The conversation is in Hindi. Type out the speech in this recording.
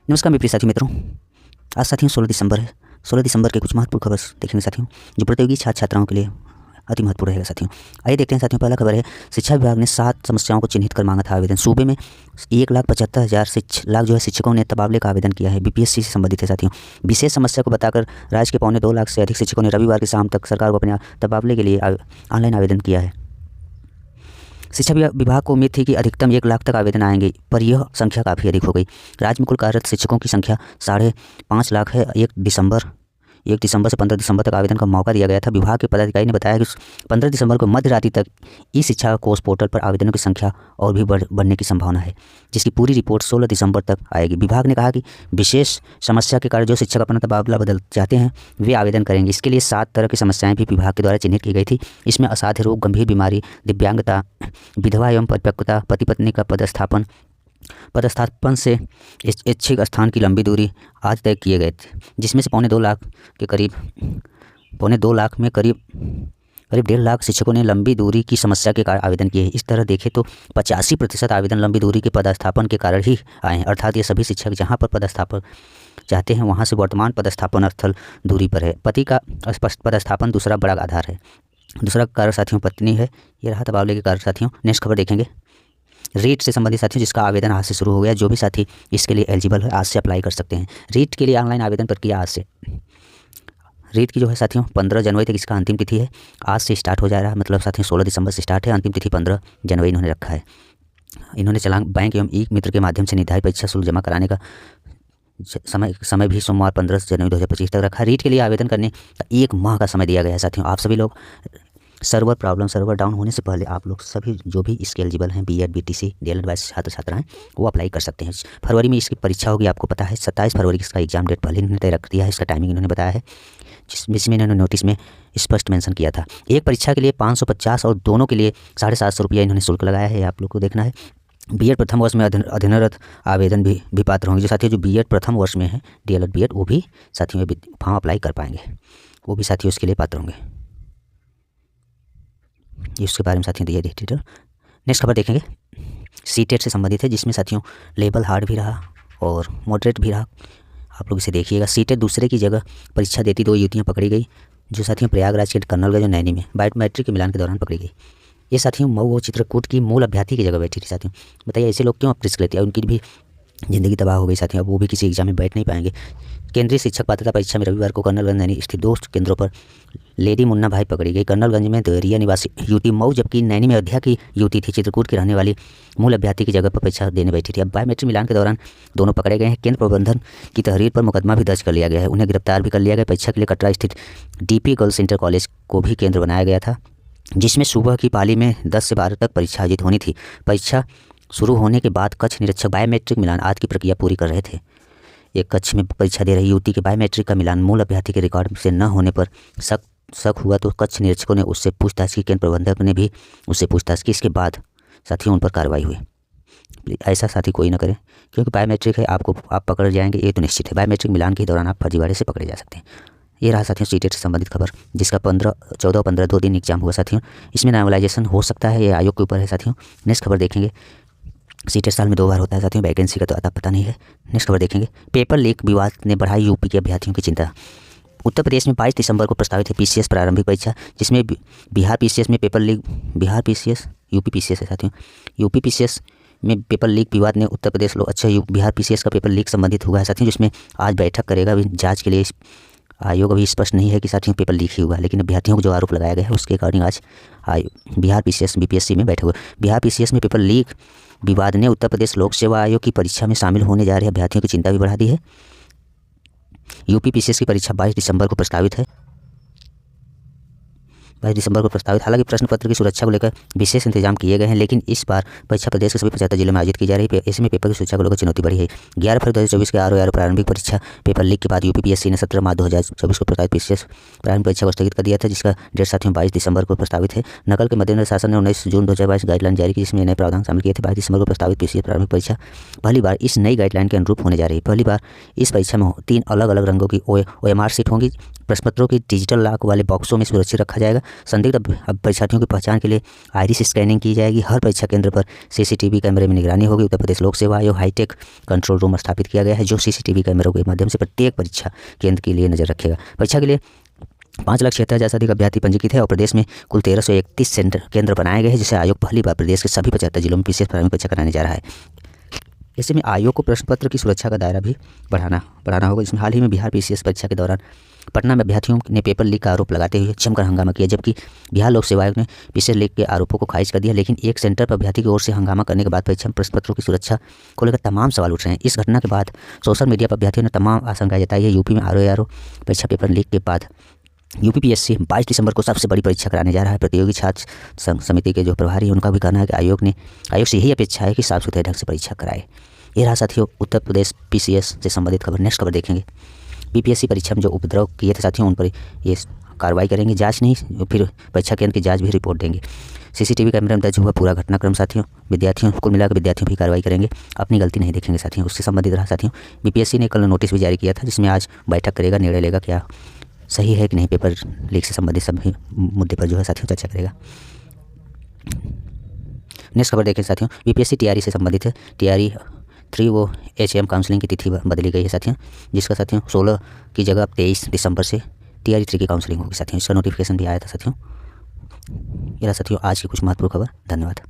नमस्कार मेरे प्रिय साथी मित्रों। आज साथियों 16 दिसंबर है। 16 दिसंबर के कुछ महत्वपूर्ण खबर देखेंगे साथियों, जो प्रतियोगी छात्र छात्राओं के लिए अति महत्वपूर्ण रहेगा साथियों। आइए देखते हैं साथियों। पहला खबर है, शिक्षा विभाग ने 7 समस्याओं को चिन्हित कर मांगा था आवेदन। सूबे में 1,75,000 लाख जो है शिक्षकों ने तबादले का आवेदन किया है। बीपीएससी से संबंधित है साथियों। विशेष समस्या को बताकर राज्य के 2.25 लाख से अधिक शिक्षकों ने रविवार की शाम तक सरकार को अपने तबादले के लिए ऑनलाइन आवेदन किया है। शिक्षा विभाग को उम्मीद थी कि अधिकतम 1 लाख तक आवेदन आएंगे, पर यह संख्या काफ़ी अधिक हो गई। राज्य में कुल कार्यरत शिक्षकों की संख्या 5.5 लाख है। 1 दिसंबर से 15 दिसंबर तक आवेदन का मौका दिया गया था। विभाग के पदाधिकारी ने बताया कि 15 दिसंबर को मध्य रात्रि तक ई शिक्षा कोष पोर्टल पर आवेदनों की संख्या और भी बढ़ने की संभावना है, जिसकी पूरी रिपोर्ट 16 दिसंबर तक आएगी। विभाग ने कहा कि विशेष समस्या के कारण जो शिक्षक अपना तबादला बदल चाहते हैं वे आवेदन करेंगे। इसके लिए 7 तरह की समस्याएं भी विभाग के द्वारा चिन्हित की गई थी। इसमें असाध्य रोग, गंभीर बीमारी, दिव्यांगता, विधवा एवं परिपक्वता, पति पत्नी का पदस्थापन से ऐच्छिक स्थान की लंबी दूरी आज तय किए गए थे, जिसमें से पौने 2 लाख में करीब 1.5 लाख शिक्षकों ने लंबी दूरी की समस्या के कारण आवेदन किए हैं। इस तरह देखें तो 85% आवेदन लंबी दूरी के पदस्थापन के कारण ही आए हैं। अर्थात ये सभी शिक्षक जहाँ पर पदस्थापन चाहते हैं वहाँ से वर्तमान पदस्थापन स्थल दूरी पर है। पति का पदस्थापन दूसरा बड़ा आधार है। दूसरा कारण साथियों पत्नी है। ये रहा तबादले के कारण साथियों। नेक्स्ट खबर देखेंगे, रीट से संबंधित साथियों, जिसका आवेदन आज से शुरू हो गया। जो भी साथी इसके लिए एलिजिबल है आज से अप्लाई कर सकते हैं। रीट के लिए ऑनलाइन आवेदन प्रक्रिया आज से। रीट की जो है साथियों 15 जनवरी तक इसका अंतिम तिथि है। आज से स्टार्ट हो जा रहा है, मतलब साथियों 16 दिसंबर से स्टार्ट है। अंतिम तिथि 15 जनवरी इन्होंने रखा है। इन्होंने चालान बैंक एवं ई मित्र के माध्यम से निर्धारित परीक्षा शुल्क जमा कराने का समय भी सोमवार 15 जनवरी 2025 तक रखा। रीट के लिए आवेदन करने का 1 माह का समय दिया गया है साथियों। आप सभी लोग सर्वर डाउन होने से पहले आप लोग सभी जो भी इसके एलिजिबल हैं, बीएड, बीटीसी, डीएलएड वाइस छात्र छात्रा हैं, वो अप्लाई कर सकते हैं। फरवरी में इसकी परीक्षा होगी, आपको पता है। 27 फरवरी इसका एग्जाम डेट पहले इन्होंने तय रख दिया है। इसका टाइमिंग इन्होंने बताया है, जिसमें इन्होंने नोटिस में स्पष्ट मेंशन किया था। एक परीक्षा के लिए 550 और दोनों के लिए 750 रुपया इन्होंने शुल्क लगाया है। आप लोग को देखना है। बीएड प्रथम वर्ष में अध्ययनरत आवेदन भी पात्र होंगे। जो साथियों जो बीएड प्रथम वर्ष में है, डीएलएड बीएड, वो भी साथियों फॉर्म अप्लाई कर पाएंगे। वो भी साथियों उसके लिए पात्र होंगे। ये उसके बारे में साथियों दिया डिटेल। नेक्स्ट खबर देखेंगे, सीटेट से संबंधित है, जिसमें साथियों लेवल हार्ड भी रहा और मॉडरेट भी रहा। आप लोग इसे देखिएगा। सीटेट दूसरे की जगह परीक्षा देती 2 युवतियाँ पकड़ी गई, जो साथियों प्रयागराज के कन्नौलगंज नैनी में बायोमेट्रिक के मिलान के दौरान पकड़ी गई। ये साथियों मऊ और चित्रकूट की मूल अभ्यर्थी की जगह बैठी थी साथियों। बताइए ऐसे लोग क्यों रिस्क लेते हैं? उनकी भी ज़िंदगी तबाह हो गई साथियों। अब वो भी किसी एग्जाम में बैठ नहीं पाएंगे। केंद्रीय शिक्षक पात्रता परीक्षा में रविवार को कन्नौलगंज नैनी स्थित 2 केंद्रों पर लेडी मुन्ना भाई पकड़ी गई। कन्नौलगंज में देवरिया निवासी युवती मऊ, जबकि नैनी में अयोध्या की युवती थी। चित्रकूट की रहने वाली मूल अभ्यर्थी की जगह पर परीक्षा देने बैठी थी। अब बायोमेट्रिक मिलान के दौरान दोनों पकड़े गए हैं। केंद्र प्रबंधन की तहरीर पर मुकदमा भी दर्ज कर लिया गया है। उन्हें गिरफ्तार भी कर लिया गया। परीक्षा के लिए कटरा स्थित डीपी गर्ल्स इंटर कॉलेज को भी केंद्र बनाया गया था, जिसमें सुबह की पाली में 10 से 12 तक परीक्षा आयोजित होनी थी। परीक्षा शुरू होने के बाद कक्ष निरीक्षक बायोमेट्रिक मिलान आज की प्रक्रिया पूरी कर रहे थे। एक कक्ष में परीक्षा दे रही युवती के बायोमेट्रिक का मिलान मूल अभ्यर्थी के रिकॉर्ड से न होने पर शक हुआ तो कक्ष निरीक्षकों ने उससे पूछताछ की। केंद्र प्रबंधक ने भी उससे पूछताछ की। इसके बाद साथियों उन पर कार्रवाई हुई। ऐसा साथी कोई ना करें, क्योंकि बायोमेट्रिक है, आप पकड़ जाएंगे ये तो निश्चित है। बायोमेट्रिक मिलान के दौरान आप फर्जीवाड़े से पकड़े जा सकते हैं। ये रहा साथियों सीटेट से संबंधित खबर, जिसका 14 और 15 2 दिन एग्जाम हुआ साथियों। इसमें नॉर्मलाइजेशन हो सकता है, ये आयोग के ऊपर है साथियों। नेक्स्ट खबर देखेंगे, सीटेट साल में 2 बार होता है साथियों। वैकेंसी का तो आता पता नहीं है। नेक्स्ट खबर देखेंगे, पेपर लीक विवाद ने बढ़ाई यूपी के अभ्यर्थियों की चिंता। उत्तर प्रदेश में 22 दिसंबर को प्रस्तावित है पीसीएस प्रारंभिक परीक्षा, जिसमें बिहार पीसीएस में पेपर लीक, यूपी पीसीएस है साथियों। यूपी पीसीएस में पेपर लीक विवाद ने उत्तर प्रदेश बिहार पीसीएस का पेपर लीक संबंधित हुआ है साथियों, जिसमें आज बैठक करेगा। अभी जाँच के लिए आयोग अभी स्पष्ट नहीं है कि साथियों पेपर लीक ही हुआ, लेकिन अभ्यर्थियों को जो आरोप लगाया गया है उसके अकॉर्डिंग आज बिहार पीसीएस बीपीएससी में बैठक हुई। बिहार पीसीएस में पेपर लीक विवाद ने उत्तर प्रदेश लोक सेवा आयोग की परीक्षा में शामिल होने जा रहे अभ्यर्थियों की चिंता भी बढ़ा दी है। यूपी पीसीएस की परीक्षा 22 दिसंबर को प्रस्तावित है। 22 दिसंबर को प्रस्तावित। हालांकि प्रश्न पत्र की सुरक्षा को लेकर विशेष इंतजाम किए गए हैं, लेकिन इस बार परीक्षा प्रदेश के सभी 75 जिलों में आयोजित की जा रही है। ऐसे में पेपर की सुरक्षा को लेकर चुनौती बढ़ी है। 11 फरवरी 2024 के आर प्रारंभिक परीक्षा पेपर लीक के बाद यूपीपीएससी ने 17 मार्च 2024 को प्रस्तावित पीसीएस प्रारंभिक परीक्षा को स्थगित कर दिया था, जिसका डेट साथियों 22 दिसंबर को प्रस्तावित है। नकल के मद्देनजर शासन ने 19 जून 2022 गाइडलाइन जारी की, जिसमें नए प्रावधान शामिल किए थे। 22 दिसंबर को प्रस्तावित पीसीएस प्रारंभिक परीक्षा पहली बार इस नई गाइडलाइन के अनुरूप होने जा रही है। पहली बार इस परीक्षा में 3 अलग अलग रंगों की OMR सीट होंगी, प्रश्न पत्रों की डिजिटल लॉक वाले बॉक्सों में सुरक्षित रखा जाएगा। संदिग्ध परीक्षार्थियों की पहचान के लिए आइरिस स्कैनिंग की जाएगी। हर परीक्षा केंद्र पर सीसीटीवी कैमरे में निगरानी होगी। उत्तर प्रदेश लोक सेवा आयोग हाईटेक कंट्रोल रूम स्थापित किया गया है, जो सीसीटीवी कैमरों के माध्यम से प्रत्येक परीक्षा केंद्र के लिए नजर रखेगा। परीक्षा के लिए 5,76,000 से अधिक अभ्यर्थी पंजीकृत है और प्रदेश में कुल 1331 केंद्र बनाए गए हैं, जिसे आयोग पहली बार प्रदेश के सभी 75 जिलों में विशेष प्रारंभिक परीक्षा कराने जा रहा है। ऐसे में आयोग को प्रश्न पत्र की सुरक्षा का दायरा भी बढ़ाना होगा। जिसमें हाल ही में बिहार पीसीएस परीक्षा के दौरान पटना में अभ्यर्थियों ने पेपर लीक का आरोप लगाते हुए जमकर हंगामा किया, जबकि बिहार लोक सेवा आयोग ने पीसीएस लीक के आरोपों को खारिज कर दिया। लेकिन एक सेंटर पर अभ्यर्थी की ओर से हंगामा करने के बाद परीक्षा में प्रश्न पत्रों की सुरक्षा को लेकर तमाम सवाल उठ रहे हैं। इस घटना के बाद सोशल मीडिया पर अभ्यर्थियों ने तमाम आशंकाएं जताई है। यूपी में आरओ परीक्षा पेपर लीक के बाद यूपीपीएससी 22 दिसंबर को सबसे बड़ी परीक्षा कराने जा रहा है। प्रतियोगी छात्र संघ समिति के जो प्रभारी हैं, उनका भी कहना है कि आयोग से यही अपेक्षा है कि साफ सुथरे ढंग से परीक्षा कराए। ये रहा साथियों उत्तर प्रदेश पीसीएस से संबंधित खबर। नेक्स्ट खबर देखेंगे, बीपीएससी परीक्षा में जो उपद्रव किए थे साथियों, उन पर ये कार्रवाई करेंगे। जांच नहीं, फिर परीक्षा केंद्र की जांच भी रिपोर्ट देंगे। सीसीटीवी कैमरे में दर्ज हुआ पूरा घटनाक्रम साथियों। विद्यार्थियों कुल मिलाकर विद्यार्थियों भी कार्रवाई करेंगे, अपनी गलती नहीं देखेंगे साथियों। उससे संबंधित रहा साथियों, बीपीएससी ने कल नोटिस भी जारी किया था, जिसमें आज बैठक करेगा, निर्णय लेगा क्या सही है कि नहीं। पेपर लीक से संबंधित सभी मुद्दे पर जो है साथियों चर्चा करेगा। नेक्स्ट खबर देखें साथियों, बीपीएससी टीआरई से संबंधित है। टीआरई 3 वो एचएम काउंसलिंग की तिथि बदली गई है साथियों, जिसका साथियों 16 की जगह 23 दिसंबर से टीआरई 3 की काउंसलिंग होगी साथियों। इसका नोटिफिकेशन भी आया था साथियों। ये रहा साथियों आज की कुछ महत्वपूर्ण खबर। धन्यवाद।